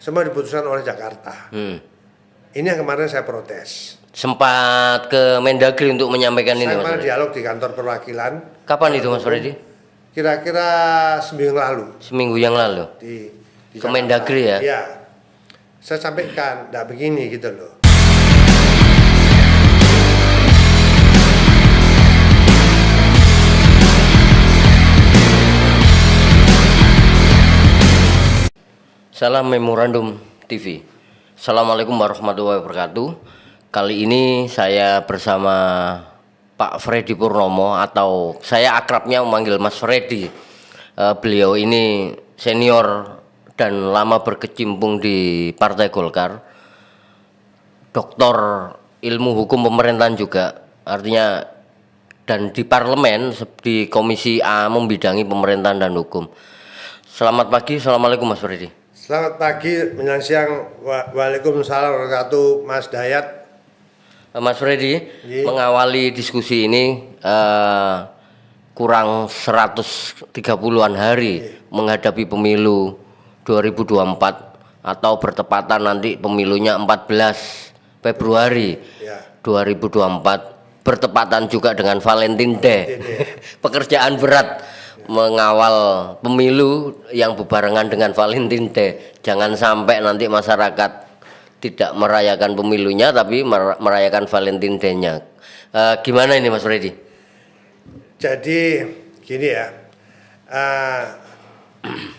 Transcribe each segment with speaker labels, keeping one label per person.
Speaker 1: semua diputuskan oleh Jakarta. Ini yang kemarin saya protes.
Speaker 2: Sempat ke Mendagri untuk menyampaikan ini,
Speaker 1: Saya
Speaker 2: Mas
Speaker 1: kemarin
Speaker 2: Freddy.
Speaker 1: dialog di kantor perwakilan.
Speaker 2: Kapan itu, Mas Freddy?
Speaker 1: Kira-kira seminggu lalu.
Speaker 2: Seminggu yang lalu.
Speaker 1: Di
Speaker 2: Ke Mendagri ya?
Speaker 1: Iya. Saya sampaikan, enggak begini gitu loh.
Speaker 2: Salam Memorandum TV. Assalamualaikum warahmatullahi wabarakatuh. Kali ini saya bersama Pak Freddy Purnomo, atau saya akrabnya memanggil Mas Freddy. Beliau ini senior dan lama berkecimpung di Partai Golkar, doktor ilmu hukum pemerintahan juga, artinya, dan di parlemen di Komisi A membidangi pemerintahan dan hukum. Selamat pagi, assalamualaikum Mas Freddy.
Speaker 1: Selamat pagi, menjelang siang. Waalaikumsalam warahmatullahi wabarakatuh, Mas Dayat.
Speaker 2: Mas Freddy, mengawali diskusi ini kurang 130-an hari menghadapi pemilu 2024, atau bertepatan nanti pemilunya 14 Februari 2024, bertepatan juga dengan Valentine Day. Pekerjaan berat mengawal pemilu yang berbarengan dengan Valentine Day. Jangan sampai nanti masyarakat tidak merayakan pemilunya tapi merayakan Valentine Day-nya. Gimana ini Mas Freddy?
Speaker 1: Jadi gini ya,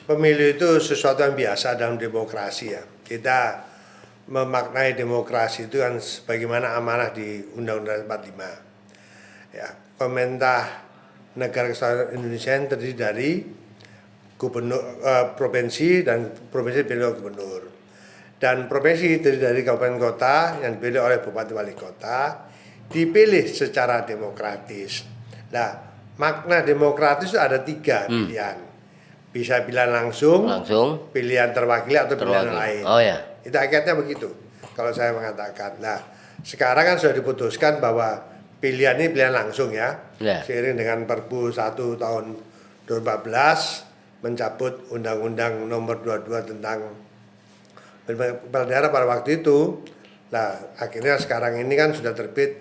Speaker 1: pemilu itu sesuatu yang biasa dalam demokrasi ya. Kita memaknai demokrasi itu kan sebagaimana amanah di Undang-Undang 45. Ya, pemerintah negara kesatuan Indonesia yang terdiri dari gubernur, provinsi, dan provinsi dipilih oleh gubernur, dan provinsi terdiri dari kabupaten kota yang dipilih oleh bupati wali kota, dipilih secara demokratis. Nah, makna demokratis itu ada 3 pilihan. Bisa pilihan langsung, pilihan terwakili, atau pilihan lain.
Speaker 2: Oh ya.
Speaker 1: Itu hakikatnya begitu kalau saya mengatakan. Nah, sekarang kan sudah diputuskan bahwa pilihan ini pilihan langsung ya. Seiring dengan Perpu 1 tahun 2014 mencabut Undang-Undang Nomor 22 tentang kepala daerah pada waktu itu. Nah, akhirnya sekarang ini kan sudah terbit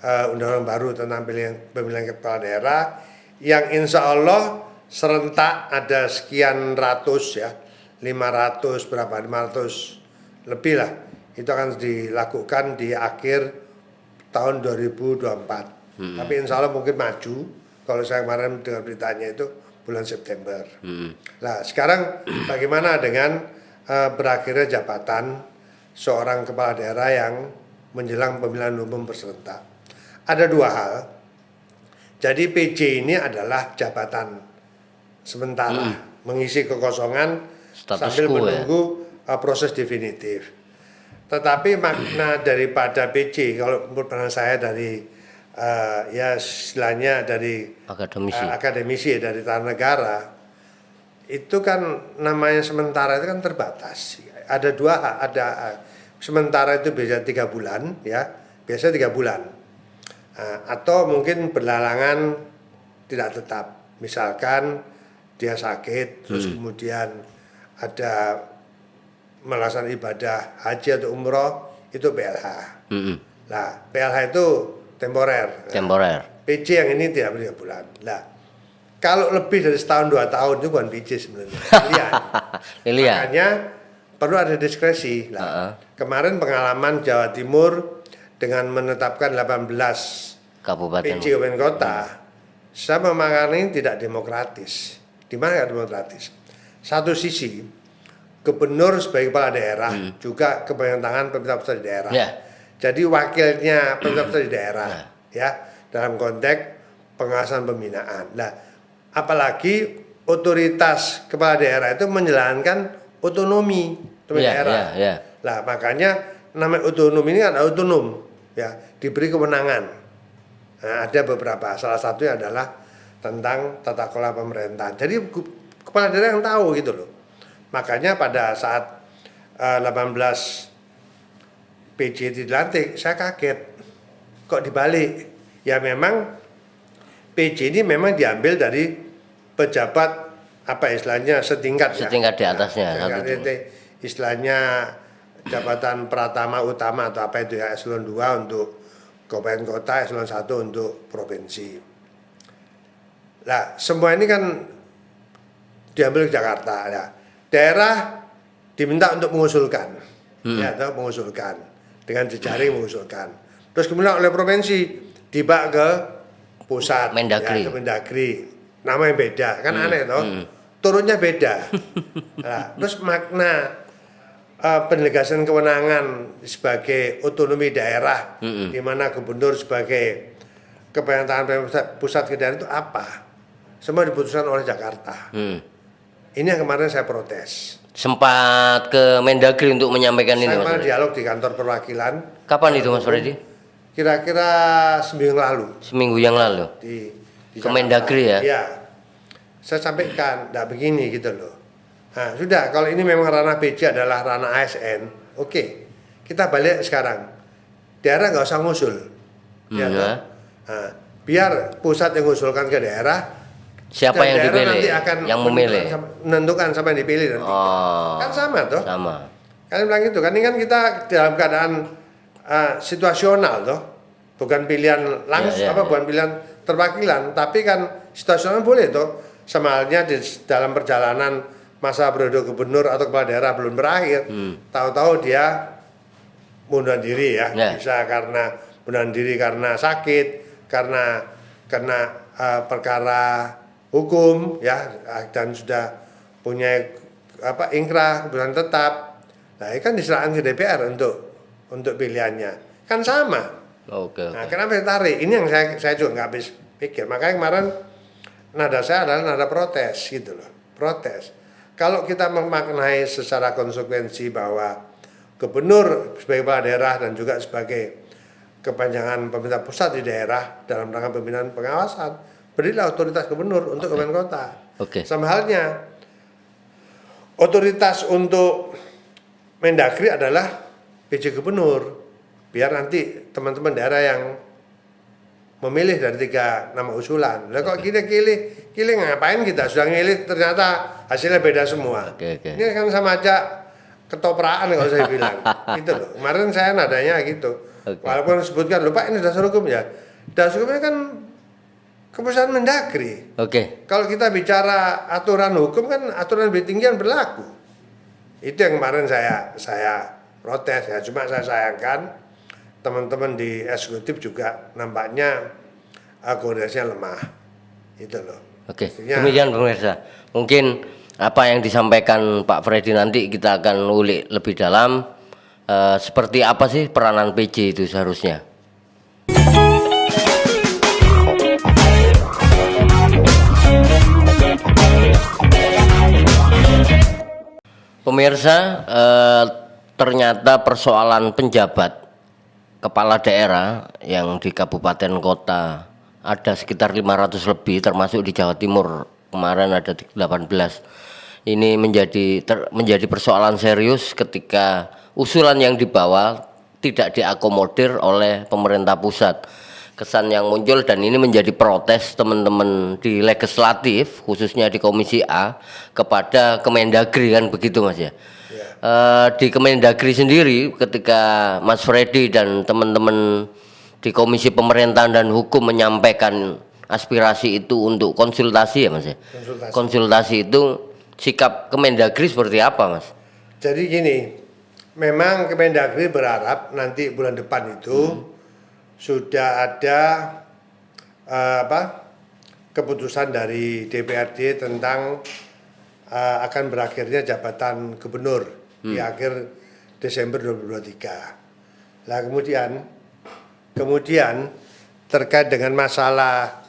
Speaker 1: undang-undang baru tentang pemilihan kepala daerah yang insya Allah serentak ada sekian ratus ya, 500 lebih lah. Itu akan dilakukan di akhir tahun 2024. Tapi insya Allah mungkin maju. Kalau saya kemarin dengar beritanya itu bulan September. Nah, sekarang bagaimana dengan berakhirnya jabatan seorang kepala daerah yang menjelang pemilihan umum berserentak? Ada 2 hal. Jadi PJ ini adalah jabatan sementara, mengisi kekosongan sambil menunggu proses definitif. Tetapi makna daripada PJ, kalau menurut pandangan saya dari ya istilahnya dari akademisi dari Tata Negara, itu kan namanya sementara itu kan terbatas. Ada 2, ada sementara itu biasa 3 bulan ya, biasa 3 bulan, atau mungkin berlalangan tidak tetap. Misalkan dia sakit, terus kemudian ada melaksanakan ibadah haji atau umroh, itu PLH. Nah, PLH itu temporer. PJ yang ini tidak 3 bulan. Nah, kalau lebih dari setahun 2 tahun itu bukan PJ sebenarnya. Pilihan. Makanya perlu ada diskresi. Nah, kemarin pengalaman Jawa Timur dengan menetapkan 18
Speaker 2: kabupaten
Speaker 1: PJ kabupaten kota, saya memaknai tidak demokratis. Di mana demokratis? Satu sisi gubernur sebagai kepala daerah juga kebanyakan tangan pemerintah pusat di daerah. Jadi wakilnya pemerintah pusat di daerah ya, dalam konteks pengawasan pembinaan. Nah, apalagi otoritas kepala daerah itu menjalankan otonomi daerah. Nah, makanya namanya otonom ini kan otonom ya, diberi kewenangan. Nah, ada beberapa, salah satunya adalah tentang tata kelola pemerintahan. Jadi kepala daerah yang tahu gitu loh. Makanya pada saat 18 PJ dilantik, saya kaget. Kok dibalik? Ya memang PJ ini memang diambil dari pejabat apa istilahnya setingkat
Speaker 2: di atasnya.
Speaker 1: istilahnya jabatan pratama utama atau apa itu ya, eselon 2 untuk kabupaten kota, eselon 1 untuk provinsi. Nah, semua ini kan diambil ke Jakarta ya. Daerah diminta untuk mengusulkan. Ya, atau mengusulkan dengan jejaring mengusulkan. Terus kemudian oleh provinsi tiba ke pusat,
Speaker 2: Mendagri.
Speaker 1: ya, ke Mendagri. Namanya beda, kan aneh toh. Turunnya beda. Nah, terus makna penegasan kewenangan sebagai otonomi daerah, di mana gubernur sebagai kepemimpinan tangan pusat ke daerah itu apa? Semua diputuskan oleh Jakarta. Ini yang kemarin saya protes.
Speaker 2: Sempat ke Mendagri untuk menyampaikan ini,
Speaker 1: Saya
Speaker 2: Mas
Speaker 1: kemarin
Speaker 2: Freddy.
Speaker 1: dialog di kantor perwakilan.
Speaker 2: Kapan itu, Mas Freddy?
Speaker 1: Kira-kira seminggu lalu
Speaker 2: Seminggu yang lalu.
Speaker 1: di
Speaker 2: Ke
Speaker 1: Jakarta.
Speaker 2: Mendagri ya?
Speaker 1: Iya. Saya sampaikan, tidak begini gitu loh. Nah, sudah, kalau ini memang ranah PJ adalah ranah ASN, oke. Kita balik sekarang. Daerah nggak usah ngusul. Ya, toh? Nah, biar pusat yang ngusulkan ke daerah.
Speaker 2: Siapa
Speaker 1: dan
Speaker 2: yang
Speaker 1: daerah
Speaker 2: dipilih?
Speaker 1: nanti akan
Speaker 2: Yang memilih?
Speaker 1: menentukan siapa yang dipilih nanti.
Speaker 2: Oh.
Speaker 1: Kan sama toh.
Speaker 2: Sama.
Speaker 1: Kalian bilang gitu kan, ini kan kita dalam keadaan situasional toh, bukan pilihan langsung
Speaker 2: Ya, ya,
Speaker 1: bukan pilihan terwakilan, tapi kan situasional boleh toh. Sama halnya di dalam perjalanan masa periode gubernur atau kepala daerah belum berakhir, tahu-tahu dia mundurkan diri ya,
Speaker 2: Ya.
Speaker 1: bisa karena mundurkan diri karena sakit, karena perkara hukum ya, dan sudah punya ingkrah keputusan tetap. Nah, ini kan diserahkan ke DPR untuk pilihannya. Kan sama.
Speaker 2: Oke.
Speaker 1: Nah, kenapa saya tarik? Ini yang saya juga nggak habis pikir. Makanya kemarin nada saya adalah nada protes gitu loh. Protes. Kalau kita memaknai secara konsekuensi bahwa gubernur sebagai kepala daerah dan juga sebagai kepanjangan pemerintah pusat di daerah dalam rangka pembinaan pengawasan, berilah otoritas gubernur untuk kabupaten kota.
Speaker 2: Oke.
Speaker 1: Sama halnya otoritas untuk Mendagri adalah PJ gubernur. Biar nanti teman-teman daerah yang memilih dari 3 nama usulan. Lah kok kita pilih ngapain kita sudah milih ternyata hasilnya beda semua.
Speaker 2: Oke.
Speaker 1: Ini kan sama aja ketopraan kalau saya bilang. Gitu loh. Kemarin saya nadanya gitu.
Speaker 2: Oke.
Speaker 1: Walaupun disebutkan, lupa ini dasar hukum ya. Dasar hukumnya kan keputusan Mendagri.
Speaker 2: Oke.
Speaker 1: Kalau kita bicara aturan hukum kan aturan lebih tinggi yang berlaku. Itu yang kemarin saya protes ya. Cuma saya sayangkan teman-teman di eksekutif juga nampaknya koordinasinya lemah. Itu loh.
Speaker 2: Oke.
Speaker 1: Mestinya-
Speaker 2: Demikian pemirsa. Mungkin apa yang disampaikan Pak Freddy nanti kita akan ulik lebih dalam. Seperti apa sih peranan PJ itu seharusnya? Pemirsa, ternyata persoalan penjabat kepala daerah yang di kabupaten kota ada sekitar 500 lebih, termasuk di Jawa Timur kemarin ada 18. Ini menjadi persoalan serius ketika usulan yang dibawa tidak diakomodir oleh pemerintah pusat. Kesan yang muncul, dan ini menjadi protes teman-teman di legislatif khususnya di Komisi A kepada Kemendagri, kan begitu Mas ya. Di Kemendagri sendiri ketika Mas Freddy dan teman-teman di Komisi Pemerintahan dan Hukum menyampaikan aspirasi itu untuk konsultasi ya Mas ya. Konsultasi itu sikap Kemendagri seperti apa Mas?
Speaker 1: Jadi gini, memang Kemendagri berharap nanti bulan depan itu sudah ada keputusan dari DPRD tentang akan berakhirnya jabatan gubernur di akhir Desember 2023. Nah kemudian terkait dengan masalah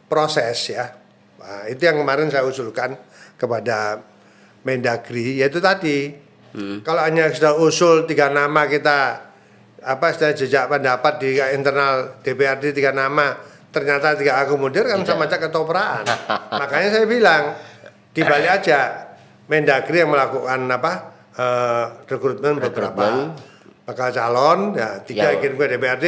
Speaker 1: proses ya, nah, itu yang kemarin saya usulkan kepada Mendagri, yaitu tadi kalau hanya sudah usul 3 nama kita sudah jejak pendapat di internal DPRD 3 nama ternyata 3 akomodir kan sama aja ketopraan. Makanya saya bilang dibalik aja Mendagri yang melakukan rekrutmen beberapa bakal calon ya, 3 kirim ke DPRD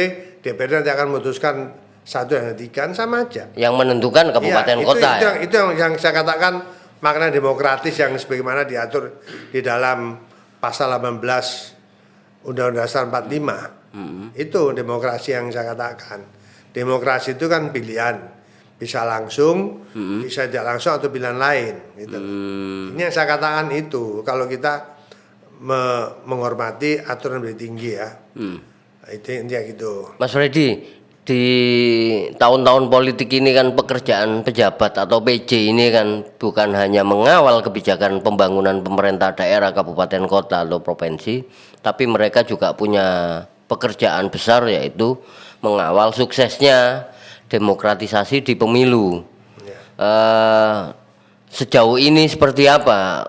Speaker 1: nanti akan memutuskan 1 dan 3 sama aja.
Speaker 2: Yang menentukan kabupaten kota
Speaker 1: itu yang saya katakan makna demokratis yang sebagaimana diatur di dalam pasal 18 Undang-Undang Dasar 45. Itu demokrasi yang saya katakan. Demokrasi itu kan pilihan, bisa langsung, bisa tidak langsung atau pilihan lain. Gitu. Ini yang saya katakan itu. Kalau kita menghormati aturan lebih tinggi ya, itu intinya gitu.
Speaker 2: Mas Freddy, di tahun-tahun politik ini kan pekerjaan pejabat atau PJ ini kan bukan hanya mengawal kebijakan pembangunan pemerintah daerah, kabupaten, kota atau provinsi, tapi mereka juga punya pekerjaan besar yaitu mengawal suksesnya demokratisasi di pemilu. Sejauh ini seperti apa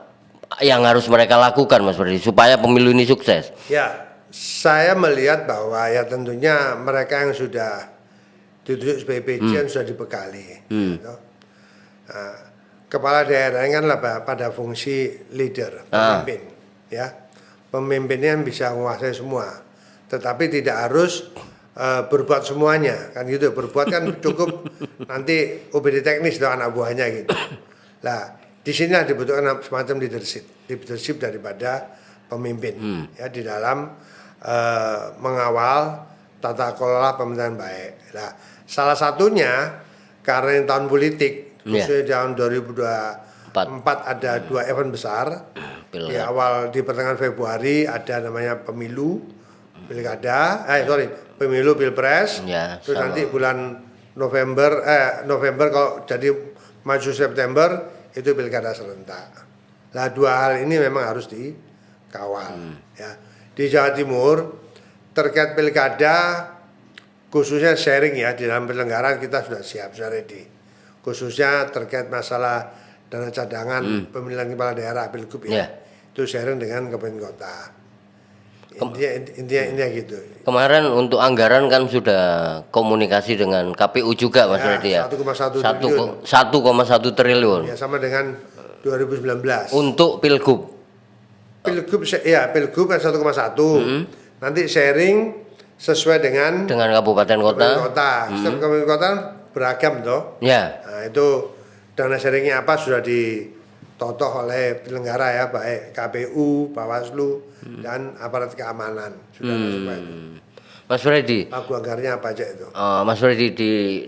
Speaker 2: yang harus mereka lakukan, Mas Freddy, supaya pemilu ini sukses?
Speaker 1: Ya, saya melihat bahwa ya tentunya mereka yang sudah ditunjuk sebagai PJ yang sudah dibekali. Gitu. Nah, kepala daerah kan pada fungsi leader, pemimpin, ya. Pemimpinnya yang bisa menguasai semua, tetapi tidak harus berbuat semuanya, kan gitu. Berbuat kan cukup nanti OBD teknis atau anak buahnya gitu. Lah, di sini dibutuhkan semacam leadership daripada pemimpin, ya, di dalam mengawal tata kelola pemerintahan baik. Nah, salah satunya karena ini tahun politik, khususnya tahun 2024 ada 2 event besar. Di awal di pertengahan Februari ada namanya pemilu, pemilu pilpres. Ya, terus nanti bulan November kalau jadi maju September itu pilkada serentak. Nah, 2 hal ini memang harus dikawal. Ya. Di Jawa Timur terkait pilkada khususnya sharing ya, di dalam penyelenggaraan kita sudah siap, sudah ready. Khususnya terkait masalah dana cadangan pemilihan kepala daerah pilgub ya. Itu sharing dengan kabupaten kota. Intinya gitu.
Speaker 2: Kemarin untuk anggaran kan sudah komunikasi dengan KPU juga, Mas Freddy ya. 1,1 triliun.
Speaker 1: Ya, sama dengan 2019.
Speaker 2: Untuk pilgub.
Speaker 1: Pilgub 1,1. Nanti sharing sesuai dengan
Speaker 2: kabupaten kota.
Speaker 1: Setiap kabupaten kota beragam toh.
Speaker 2: Ya.
Speaker 1: Nah, itu dana sharingnya apa sudah ditotoh oleh penyelenggara ya, baik KPU, Bawaslu dan aparat keamanan sudah masuk itu.
Speaker 2: Mas Freddy.
Speaker 1: Pagu anggarannya apa aja itu?
Speaker 2: Mas Freddy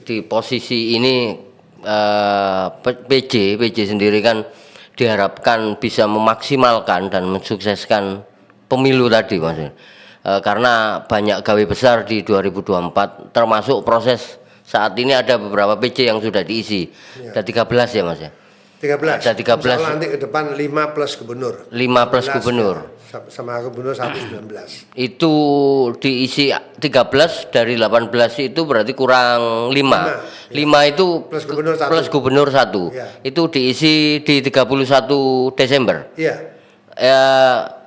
Speaker 2: di posisi ini PJ sendiri kan diharapkan bisa memaksimalkan dan mensukseskan pemilu tadi, Mas. Karena banyak gawe besar di 2024, termasuk proses saat ini ada beberapa PJ yang sudah diisi. Ada 13 ya, Mas ya?
Speaker 1: 13.
Speaker 2: Ada 13.
Speaker 1: Nanti ke depan 5 plus gubernur.
Speaker 2: 5 plus gubernur.
Speaker 1: Ya, sama gubernur 119.
Speaker 2: Itu diisi 13 dari 18 itu berarti kurang 5. 5 itu plus gubernur 1. Ya. Itu diisi di 31 Desember.
Speaker 1: Iya.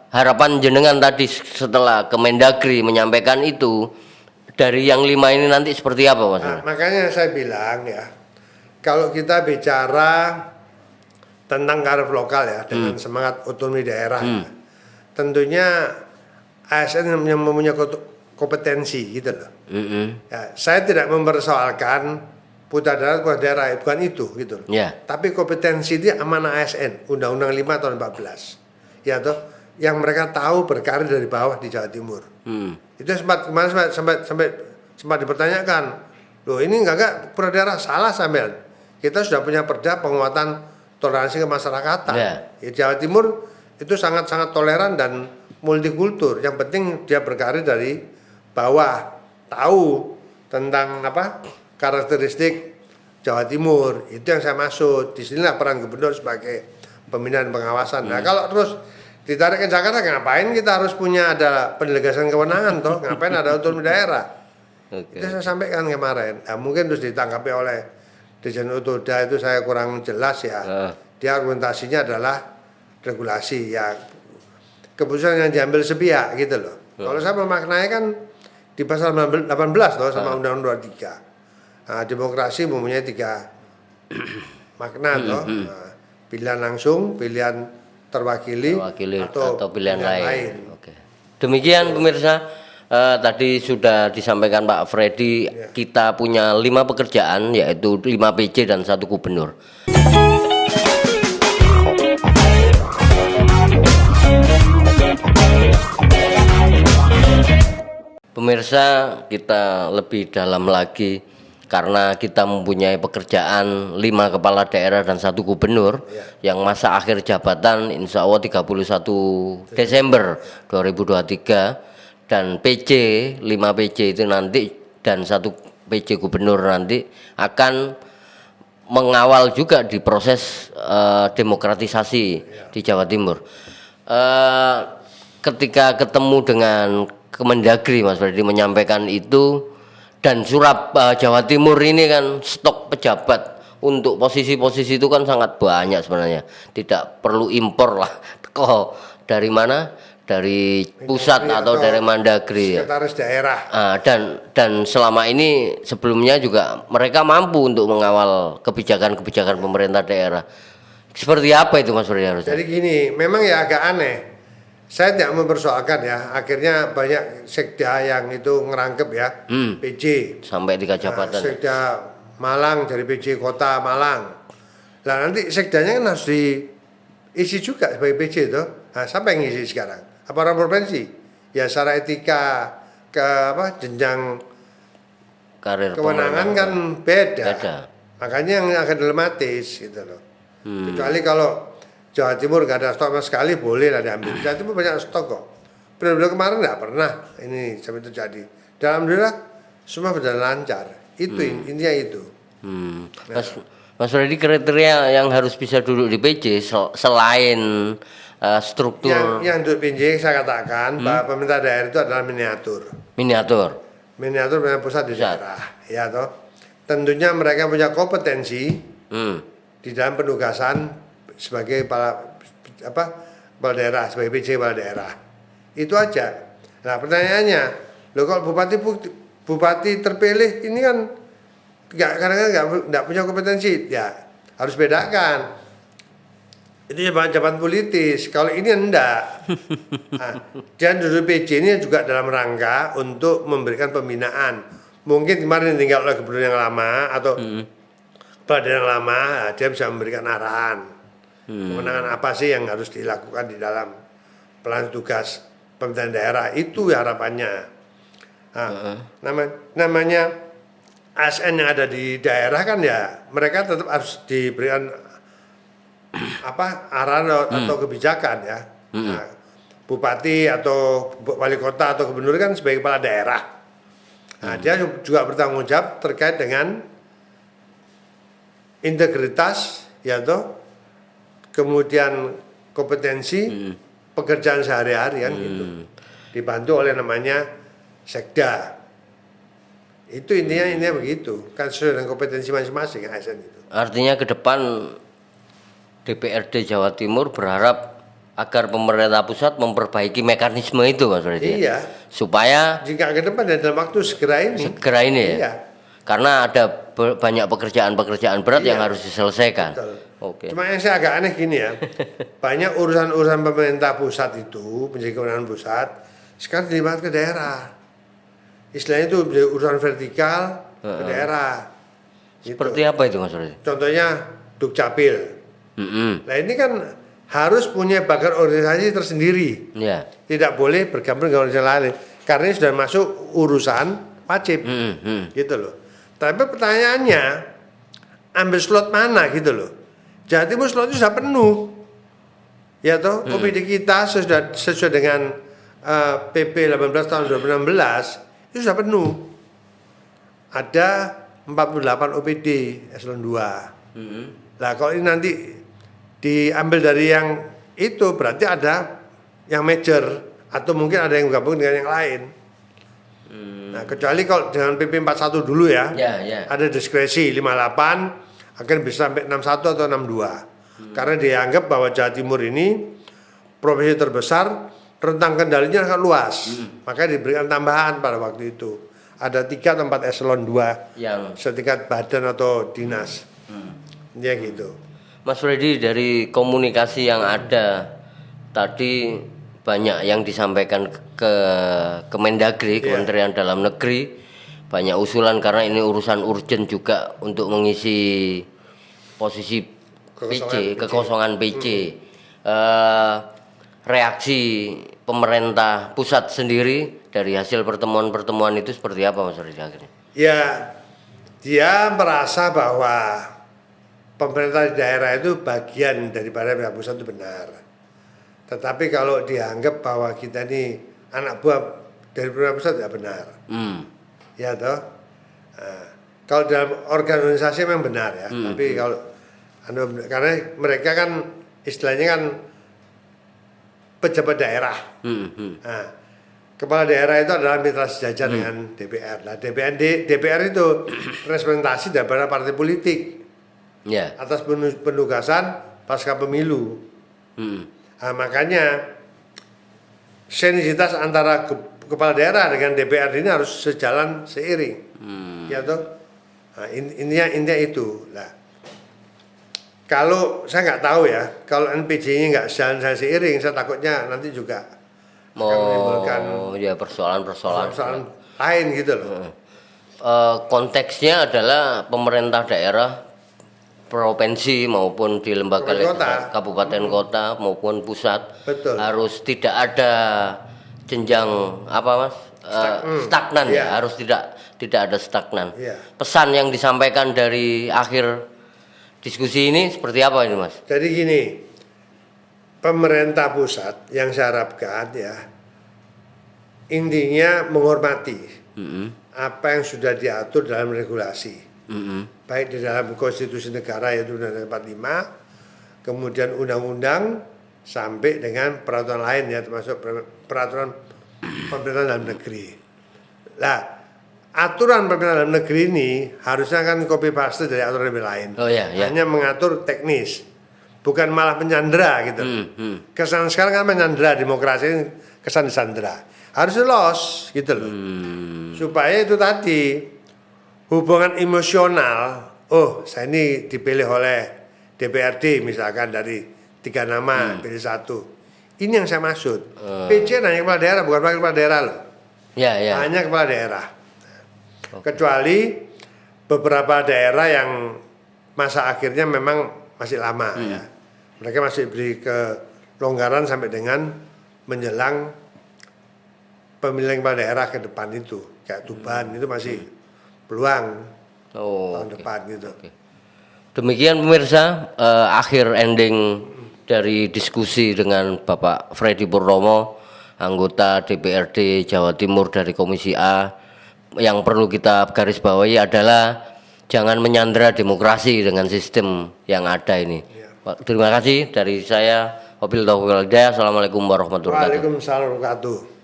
Speaker 2: Harapan jenengan tadi setelah Kemendagri menyampaikan itu, dari yang 5 ini nanti seperti apa, Mas?
Speaker 1: Nah, makanya saya bilang ya, kalau kita bicara tentang karif lokal ya, dengan semangat otonomi daerah, ya, tentunya ASN yang mempunyai kompetensi gitu loh. Ya, saya tidak mempersoalkan putra daerah bukan itu gitu loh. Yeah. Tapi kompetensi itu amanah ASN, Undang-Undang 5 tahun 14. Ya toh, yang mereka tahu berkarir dari bawah di Jawa Timur. Itu sempat dipertanyakan, loh ini enggak putra daerah, salah sampean. Kita sudah punya perda penguatan toleransi kemasyarakatan. Ya, Jawa Timur itu sangat-sangat toleran dan multikultur. Yang penting dia berkarir dari bawah, tahu tentang karakteristik Jawa Timur. Itu yang saya maksud. Di sinilah peran gubernur sebagai pembinaan dan pengawasan. Nah, kalau terus ditarik ke Jakarta, ngapain kita harus punya ada pendelegasan kewenangan toh? Ngapain ada otonomi daerah? Itu saya sampaikan kemarin. Nah, mungkin terus ditanggapi oleh Dirjen Utoda, itu saya kurang jelas ya. Dia argumentasinya adalah regulasi ya, keputusan yang diambil sepihak gitu loh. Kalau saya memaknai kan di pasal 18 loh sama Undang-Undang 23. Nah, demokrasi mempunyai 3 makna loh. Nah, pilihan langsung, pilihan terwakili atau pilihan lain.
Speaker 2: Oke. Demikian pemirsa, tadi sudah disampaikan Pak Freddy, kita punya 5 pekerjaan yaitu 5 PJ dan 1 gubernur. Pemirsa, kita lebih dalam lagi karena kita mempunyai pekerjaan 5 kepala daerah dan 1 gubernur yang masa akhir jabatan insya Allah 31 Desember 2023 dan PJ 5 PJ itu nanti dan 1 PJ gubernur nanti akan mengawal juga di proses demokratisasi di Jawa Timur. Ketika ketemu dengan Kemendagri, Mas Freddy menyampaikan itu, dan Jawa Timur ini kan stok pejabat untuk posisi-posisi itu kan sangat banyak sebenarnya, tidak perlu impor lah. Kok dari mana? Dari pusat atau dari Mendagri ya.
Speaker 1: Sekretaris daerah.
Speaker 2: Dan selama ini sebelumnya juga mereka mampu untuk mengawal kebijakan-kebijakan pemerintah daerah. Seperti apa itu Mas Freddy harusnya?
Speaker 1: Jadi gini, memang ya agak aneh. Saya tidak mempersoalkan ya. Akhirnya banyak sekda yang itu ngerangkep ya, PJ.
Speaker 2: Sampai 3 jabatan.
Speaker 1: Sekda Malang dari PJ Kota Malang. Nah nanti sekdanya kan harus diisi juga sebagai PJ itu. Nah siapa yang ngisi sekarang? Apa orang provinsi? Ya secara etika jenjang
Speaker 2: Karir
Speaker 1: kewenangan kan beda. Makanya yang akan dilematis gitu loh. Kecuali kalau Jawa Timur nggak ada stok sama sekali boleh lah diambil. Jawa Timur banyak stok kok. Periode kemarin nggak pernah ini sampai terjadi. Dan alhamdulillah semua berjalan lancar. Itu intinya itu.
Speaker 2: Mas Freddy, kriteria yang harus bisa duduk di PJ selain struktur
Speaker 1: yang duduk PJ saya katakan bahwa pemerintah daerah itu adalah miniatur pemerintah pusat di daerah ya toh. Tentunya mereka punya kompetensi di dalam penugasan sebagai kepala daerah, sebagai PJ kepala daerah. Itu aja. Nah pertanyaannya, loh kalau bupati terpilih ini kan kadang-kadang nggak punya kompetensi, ya harus bedakan. Itu jabatan politis. Kalau ini enggak. Nah, dan duduk PJ ini juga dalam rangka untuk memberikan pembinaan. Mungkin kemarin tinggal oleh gubernur yang lama atau kepala daerah yang lama, dia bisa memberikan arahan. Kewenangan apa sih yang harus dilakukan di dalam pelaksana tugas pemerintahan daerah, itu harapannya. Namanya ASN yang ada di daerah kan ya mereka tetap harus diberikan arahan atau kebijakan ya. Bupati atau wali kota atau gubernur kan sebagai kepala daerah. Dia juga bertanggung jawab terkait dengan integritas ya toh, kemudian kompetensi pekerjaan sehari-hari kan gitu. Dibantu oleh namanya sekda. Itu intinya begitu. Kan sesuai dengan kompetensi masing-masing ASN itu.
Speaker 2: Artinya ke depan DPRD Jawa Timur berharap agar pemerintah pusat memperbaiki mekanisme itu Mas Freddy.
Speaker 1: Iya.
Speaker 2: Supaya
Speaker 1: jika ke depan dan dalam waktu segera ini
Speaker 2: ya.
Speaker 1: Iya.
Speaker 2: Karena ada banyak pekerjaan berat yang harus diselesaikan.
Speaker 1: Betul.
Speaker 2: Oke.
Speaker 1: Cuma yang saya agak aneh gini ya, banyak urusan-urusan pemerintah pusat itu, menjadi kewenangan pusat, sekarang dilimpahkan ke daerah. Istilahnya itu urusan vertikal ke daerah.
Speaker 2: Seperti apa itu Mas Freddy?
Speaker 1: Contohnya Dukcapil. Nah ini kan harus punya bagian organisasi tersendiri. Tidak boleh bergabung dengan organisasi lain, karena ini sudah masuk urusan wajib, gitu loh. Tapi pertanyaannya, ambil slot mana gitu loh. Jawa Timur slot itu sudah penuh, ya toh. OPD kita sesuai dengan PP 18 tahun 2016 itu sudah penuh. Ada 48 OPD eselon 2. Nah kalau ini nanti diambil dari yang itu berarti ada yang major atau mungkin ada yang gabung dengan yang lain. Nah kecuali kalau dengan PP 41 dulu ya, ada diskresi 58 akan bisa sampai 61 atau 62. Karena dianggap bahwa Jawa Timur ini provinsi terbesar, rentang kendalinya sangat luas. Maka diberikan tambahan pada waktu itu. Ada 3 atau 4 eselon 2 yang setingkat badan atau dinas. Ya gitu.
Speaker 2: Mas Freddy, dari komunikasi yang ada tadi banyak yang disampaikan ke Kemendagri, Kementerian Dalam Negeri. Banyak usulan karena ini urusan urgent juga untuk mengisi posisi kekosongan PJ. reaksi pemerintah pusat sendiri dari hasil pertemuan-pertemuan itu seperti apa Mas Freddy akhirnya?
Speaker 1: Ya, dia merasa bahwa pemerintah di daerah itu bagian daripada pihak pusat itu benar. Tetapi kalau dianggap bahwa kita ini anak buah dari pemerintah pusat tidak benar. Ya toh. Nah, kalau dalam organisasi memang benar ya. Tapi kalau karena mereka kan istilahnya kan pejabat daerah. Nah, kepala daerah itu adalah mitra sejajar dengan DPR. Nah, DPR itu representasi daripada partai politik atas penugasan pasca pemilu. Nah, makanya sinergitas antara kepala daerah dengan DPR ini harus sejalan seiring. Ya toh. Nah, intinya itu. Nah, kalau saya nggak tahu ya, kalau NPJ-nya nggak jalan seiring, saya takutnya nanti juga akan menimbulkan
Speaker 2: persoalan
Speaker 1: lain gitu loh.
Speaker 2: Konteksnya adalah pemerintah daerah, provinsi maupun di lembaga kabupaten kota maupun pusat.
Speaker 1: Betul.
Speaker 2: Harus tidak ada jenjang stagnan ya, harus tidak ada stagnan. Pesan yang disampaikan dari akhir diskusi ini seperti apa ini Mas?
Speaker 1: Jadi gini, pemerintah pusat yang saya harapkan ya, intinya menghormati apa yang sudah diatur dalam regulasi, baik di dalam konstitusi negara yaitu Undang-Undang 45, kemudian undang-undang sampai dengan peraturan lain ya, termasuk peraturan pemerintah dalam negeri. Nah, aturan pemerintah dalam negeri ini harusnya kan copy paste dari aturan yang lain. Hanya mengatur teknis, bukan malah menyandera gitu. Kesan sekarang kan menyandera, demokrasi kesan disandera. Harus los gitu loh. Supaya itu tadi hubungan emosional. Oh, saya ini dipilih oleh DPRD misalkan dari 3 nama pilih 1. Ini yang saya maksud. PC hanya kepala daerah, bukan wakil kepala daerah loh. Hanya kepala daerah. Kecuali beberapa daerah yang masa akhirnya memang masih lama ya. Mereka masih beri kelonggaran sampai dengan menjelang pemilihan kepala daerah ke depan itu. Kayak Tuban itu masih peluang tahun depan gitu.
Speaker 2: Demikian pemirsa, akhir ending dari diskusi dengan Bapak Freddy Purnomo, anggota DPRD Jawa Timur dari Komisi A. Yang perlu kita garis bawahi adalah jangan menyandera demokrasi dengan sistem yang ada ini. Terima kasih dari saya, Wabillahi taufiq wal hidayah. Assalamualaikum warahmatullahi wabarakatuh.
Speaker 1: Waalaikumsalam warahmatullahi wabarakatuh.